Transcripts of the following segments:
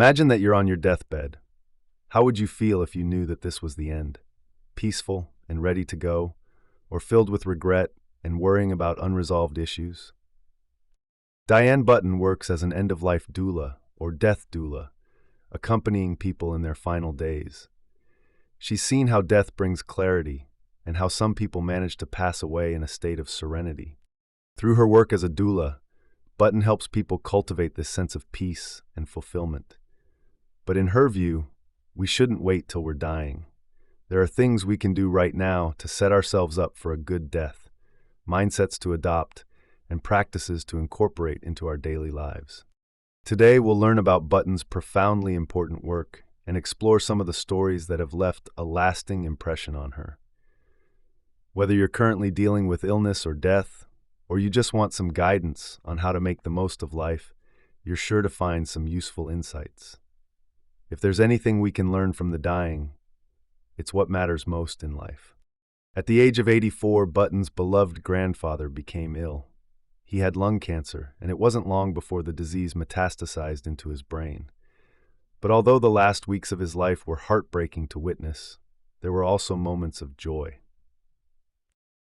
Imagine that you're on your deathbed. How would you feel if you knew that this was the end? Peaceful and ready to go, or filled with regret and worrying about unresolved issues? Diane Button works as an end-of-life doula, or death doula, accompanying people in their final days. She's seen how death brings clarity and how some people manage to pass away in a state of serenity. Through her work as a doula, Button helps people cultivate this sense of peace and fulfillment. But in her view, we shouldn't wait till we're dying. There are things we can do right now to set ourselves up for a good death, mindsets to adopt, and practices to incorporate into our daily lives. Today, we'll learn about Button's profoundly important work and explore some of the stories that have left a lasting impression on her. Whether you're currently dealing with illness or death, or you just want some guidance on how to make the most of life, you're sure to find some useful insights. If there's anything we can learn from the dying, it's what matters most in life. At the age of 84, Button's beloved grandfather became ill. He had lung cancer, and it wasn't long before the disease metastasized into his brain. But although the last weeks of his life were heartbreaking to witness, there were also moments of joy.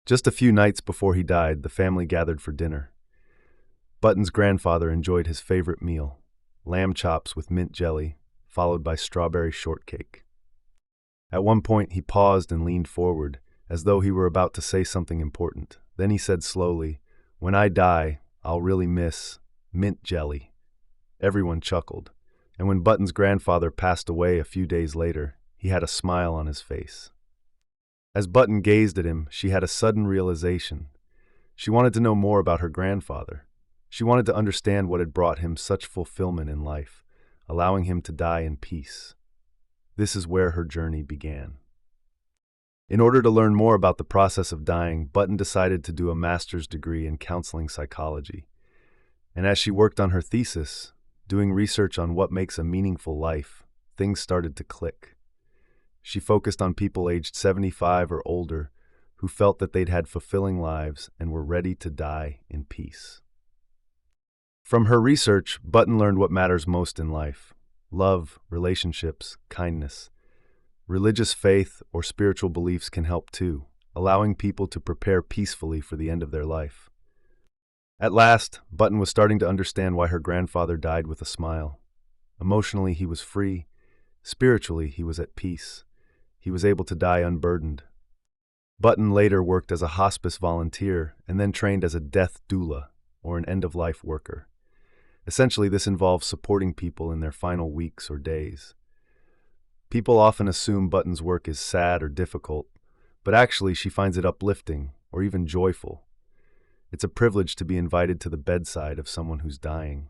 Just a few nights before he died, the family gathered for dinner. Button's grandfather enjoyed his favorite meal, lamb chops with mint jelly, followed by strawberry shortcake. At one point, he paused and leaned forward, as though he were about to say something important. Then he said slowly, "When I die, I'll really miss mint jelly." Everyone chuckled, and when Button's grandfather passed away a few days later, he had a smile on his face. As Button gazed at him, she had a sudden realization. She wanted to know more about her grandfather. She wanted to understand what had brought him such fulfillment in life, allowing him to die in peace. This is where her journey began. In order to learn more about the process of dying, Button decided to do a master's degree in counseling psychology. And as she worked on her thesis, doing research on what makes a meaningful life, things started to click. She focused on people aged 75 or older who felt that they'd had fulfilling lives and were ready to die in peace. From her research, Button learned what matters most in life: love, relationships, kindness. Religious faith or spiritual beliefs can help too, allowing people to prepare peacefully for the end of their life. At last, Button was starting to understand why her grandfather died with a smile. Emotionally, he was free. Spiritually, he was at peace. He was able to die unburdened. Button later worked as a hospice volunteer and then trained as a death doula, or an end-of-life worker. Essentially, this involves supporting people in their final weeks or days. People often assume Button's work is sad or difficult, but actually she finds it uplifting or even joyful. It's a privilege to be invited to the bedside of someone who's dying.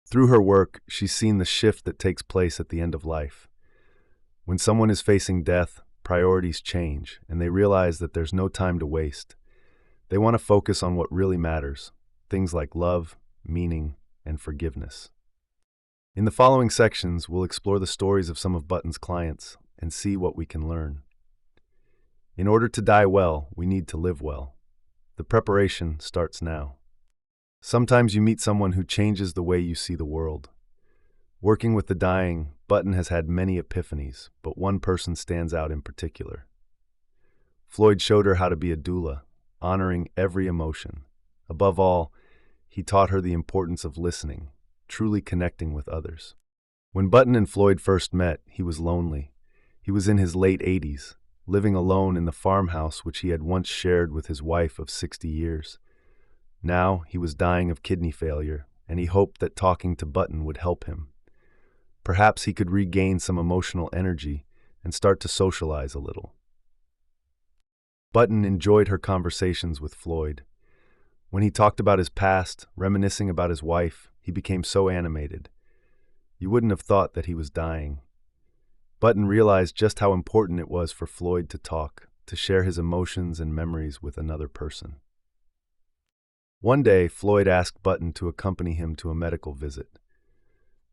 Through her work, she's seen the shift that takes place at the end of life. When someone is facing death, priorities change, and they realize that there's no time to waste. They want to focus on what really matters, things like love, meaning, and forgiveness. In the following sections, we'll explore the stories of some of Button's clients and see what we can learn. In order to die well, we need to live well. The preparation starts now. Sometimes you meet someone who changes the way you see the world. Working with the dying, Button has had many epiphanies, but one person stands out in particular. Floyd showed her how to be a doula, honoring every emotion. Above all, he taught her the importance of listening, truly connecting with others. When Button and Floyd first met, he was lonely. He was in his late 80s, living alone in the farmhouse which he had once shared with his wife of 60 years. Now he was dying of kidney failure, and he hoped that talking to Button would help him. Perhaps he could regain some emotional energy and start to socialize a little. Button enjoyed her conversations with Floyd. When he talked about his past, reminiscing about his wife, he became so animated. You wouldn't have thought that he was dying. Button realized just how important it was for Floyd to talk, to share his emotions and memories with another person. One day, Floyd asked Button to accompany him to a medical visit.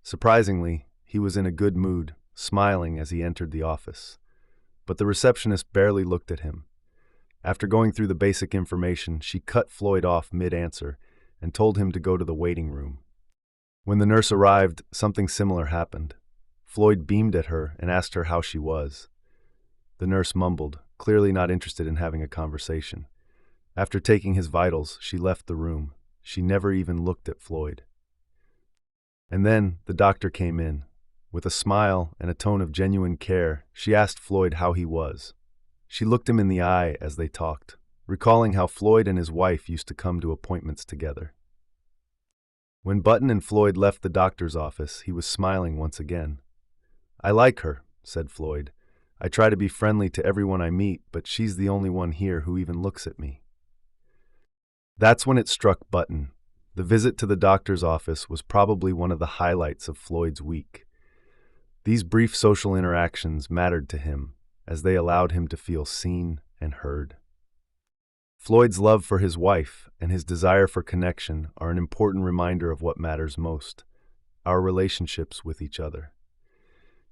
Surprisingly, he was in a good mood, smiling as he entered the office. But the receptionist barely looked at him. After going through the basic information, she cut Floyd off mid-answer and told him to go to the waiting room. When the nurse arrived, something similar happened. Floyd beamed at her and asked her how she was. The nurse mumbled, clearly not interested in having a conversation. After taking his vitals, she left the room. She never even looked at Floyd. And then the doctor came in. With a smile and a tone of genuine care, she asked Floyd how he was. She looked him in the eye as they talked, recalling how Floyd and his wife used to come to appointments together. When Button and Floyd left the doctor's office, he was smiling once again. "I like her," said Floyd. "I try to be friendly to everyone I meet, but she's the only one here who even looks at me." That's when it struck Button. The visit to the doctor's office was probably one of the highlights of Floyd's week. These brief social interactions mattered to him, as they allowed him to feel seen and heard. Floyd's love for his wife and his desire for connection are an important reminder of what matters most: our relationships with each other.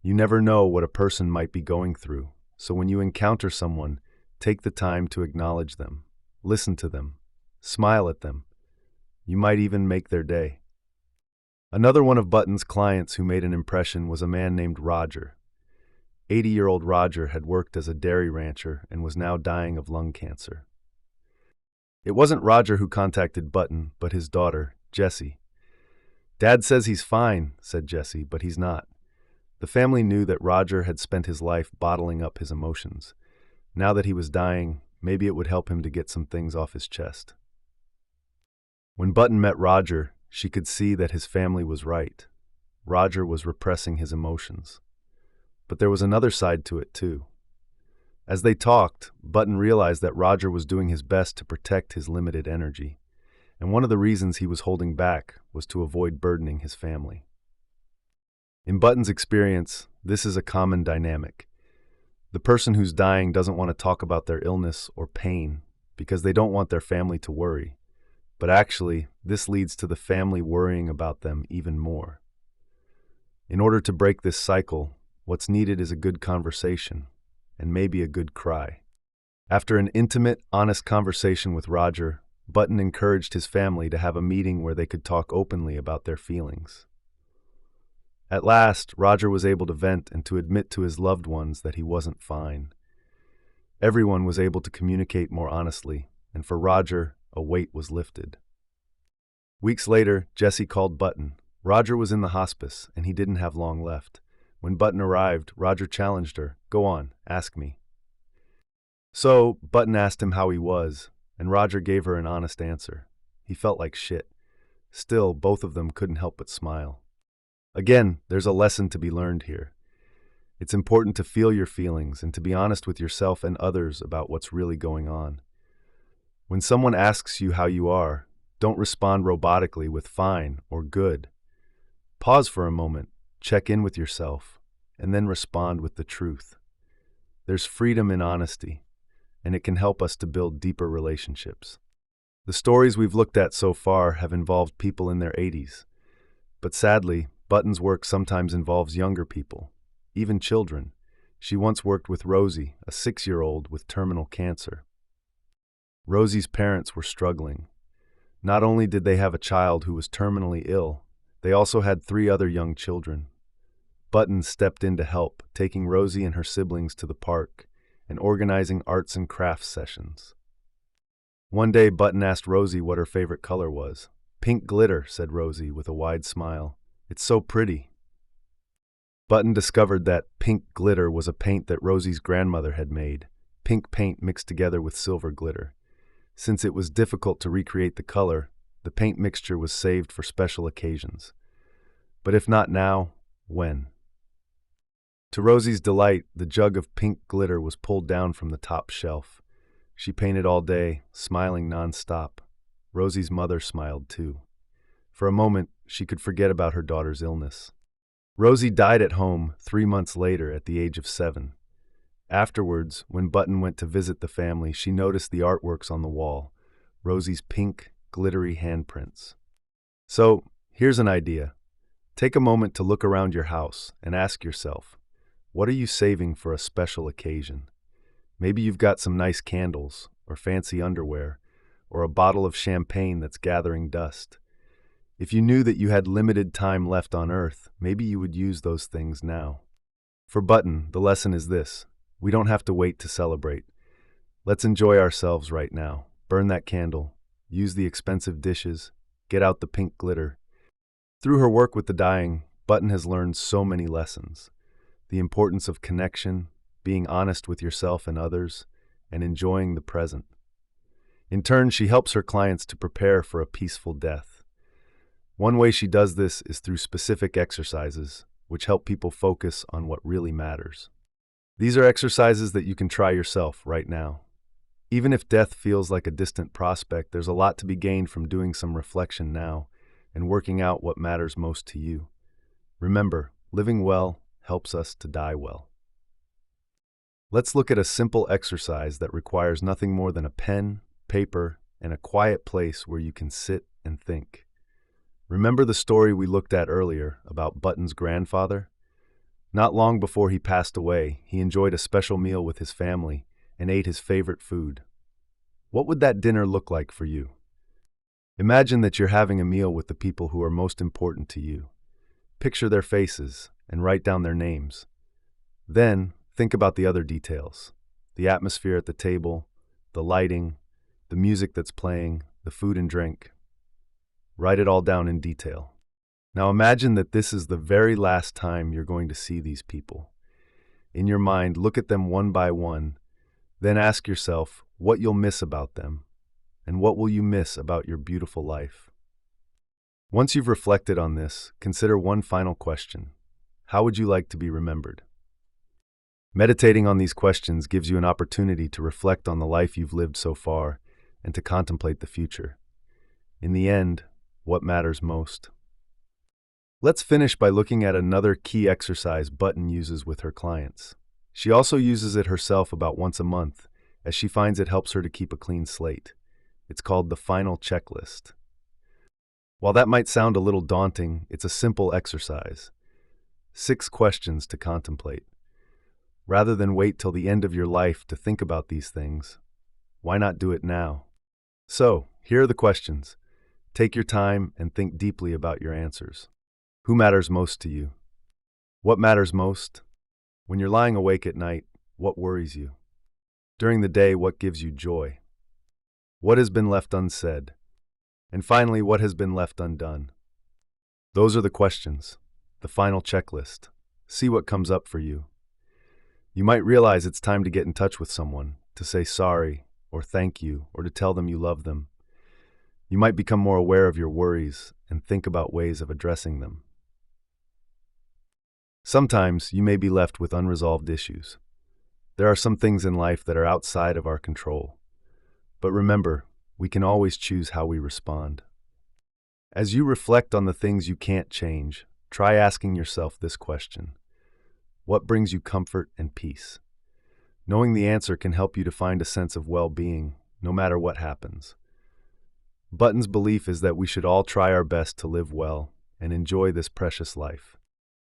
You never know what a person might be going through, so when you encounter someone, take the time to acknowledge them, listen to them, smile at them. You might even make their day. Another one of Button's clients who made an impression was a man named Roger. 80-year-old Roger had worked as a dairy rancher and was now dying of lung cancer. It wasn't Roger who contacted Button, but his daughter, Jessie. "Dad says he's fine," said Jessie, but he's not. The family knew that Roger had spent his life bottling up his emotions. Now that he was dying, maybe it would help him to get some things off his chest. When Button met Roger, she could see that his family was right. Roger was repressing his emotions. But there was another side to it, too. As they talked, Button realized that Roger was doing his best to protect his limited energy, and one of the reasons he was holding back was to avoid burdening his family. In Button's experience, this is a common dynamic. The person who's dying doesn't want to talk about their illness or pain because they don't want their family to worry. But actually, this leads to the family worrying about them even more. In order to break this cycle, what's needed is a good conversation, and maybe a good cry. After an intimate, honest conversation with Roger, Button encouraged his family to have a meeting where they could talk openly about their feelings. At last, Roger was able to vent and to admit to his loved ones that he wasn't fine. Everyone was able to communicate more honestly, and for Roger, a weight was lifted. Weeks later, Jessie called Button. Roger was in the hospice, and he didn't have long left. When Button arrived, Roger challenged her. "Go on, ask me." So, Button asked him how he was, and Roger gave her an honest answer. He felt like shit. Still, both of them couldn't help but smile. Again, there's a lesson to be learned here. It's important to feel your feelings and to be honest with yourself and others about what's really going on. When someone asks you how you are, don't respond robotically with fine or good. Pause for a moment, check in with yourself, and then respond with the truth. There's freedom in honesty, and it can help us to build deeper relationships. The stories we've looked at so far have involved people in their 80s, but sadly, Button's work sometimes involves younger people, even children. She once worked with Rosie, a 6-year-old with terminal cancer. Rosie's parents were struggling. Not only did they have a child who was terminally ill, they also had 3 other young children. Button stepped in to help, taking Rosie and her siblings to the park and organizing arts and crafts sessions. One day, Button asked Rosie what her favorite color was. "Pink glitter," said Rosie with a wide smile. "It's so pretty." Button discovered that pink glitter was a paint that Rosie's grandmother had made, pink paint mixed together with silver glitter. Since it was difficult to recreate the color, the paint mixture was saved for special occasions. But if not now, when? To Rosie's delight, the jug of pink glitter was pulled down from the top shelf. She painted all day, smiling nonstop. Rosie's mother smiled too. For a moment, she could forget about her daughter's illness. Rosie died at home 3 months later at the age of 7. Afterwards, when Button went to visit the family, she noticed the artworks on the wall, Rosie's pink, glittery handprints. So, here's an idea. Take a moment to look around your house and ask yourself, what are you saving for a special occasion? Maybe you've got some nice candles, or fancy underwear, or a bottle of champagne that's gathering dust. If you knew that you had limited time left on Earth, maybe you would use those things now. For Button, the lesson is this: we don't have to wait to celebrate. Let's enjoy ourselves right now. Burn that candle, use the expensive dishes, get out the pink glitter. Through her work with the dying, Button has learned so many lessons. The importance of connection, being honest with yourself and others, and enjoying the present. In turn, she helps her clients to prepare for a peaceful death. One way she does this is through specific exercises, which help people focus on what really matters. These are exercises that you can try yourself right now. Even if death feels like a distant prospect, there's a lot to be gained from doing some reflection now and working out what matters most to you. Remember, living well helps us to die well. Let's look at a simple exercise that requires nothing more than a pen, paper, and a quiet place where you can sit and think. Remember the story we looked at earlier about Button's grandfather? Not long before he passed away, he enjoyed a special meal with his family and ate his favorite food. What would that dinner look like for you? Imagine that you're having a meal with the people who are most important to you. Picture their faces and write down their names. Then, think about the other details: the atmosphere at the table, the lighting, the music that's playing, the food and drink. Write it all down in detail. Now imagine that this is the very last time you're going to see these people. In your mind, look at them one by one, then ask yourself what you'll miss about them, and what will you miss about your beautiful life. Once you've reflected on this, consider one final question. How would you like to be remembered? Meditating on these questions gives you an opportunity to reflect on the life you've lived so far and to contemplate the future. In the end, what matters most? Let's finish by looking at another key exercise Button uses with her clients. She also uses it herself about once a month, as she finds it helps her to keep a clean slate. It's called the final checklist. While that might sound a little daunting, it's a simple exercise. 6 questions to contemplate. Rather than wait till the end of your life to think about these things, why not do it now? So, here are the questions. Take your time and think deeply about your answers. Who matters most to you? What matters most? When you're lying awake at night, what worries you? During the day, what gives you joy? What has been left unsaid? And finally, what has been left undone? Those are the questions, the final checklist. See what comes up for you. You might realize it's time to get in touch with someone, to say sorry, or thank you, or to tell them you love them. You might become more aware of your worries and think about ways of addressing them. Sometimes you may be left with unresolved issues. There are some things in life that are outside of our control. But remember, we can always choose how we respond. As you reflect on the things you can't change, try asking yourself this question: what brings you comfort and peace? Knowing the answer can help you to find a sense of well-being, no matter what happens. Button's belief is that we should all try our best to live well and enjoy this precious life.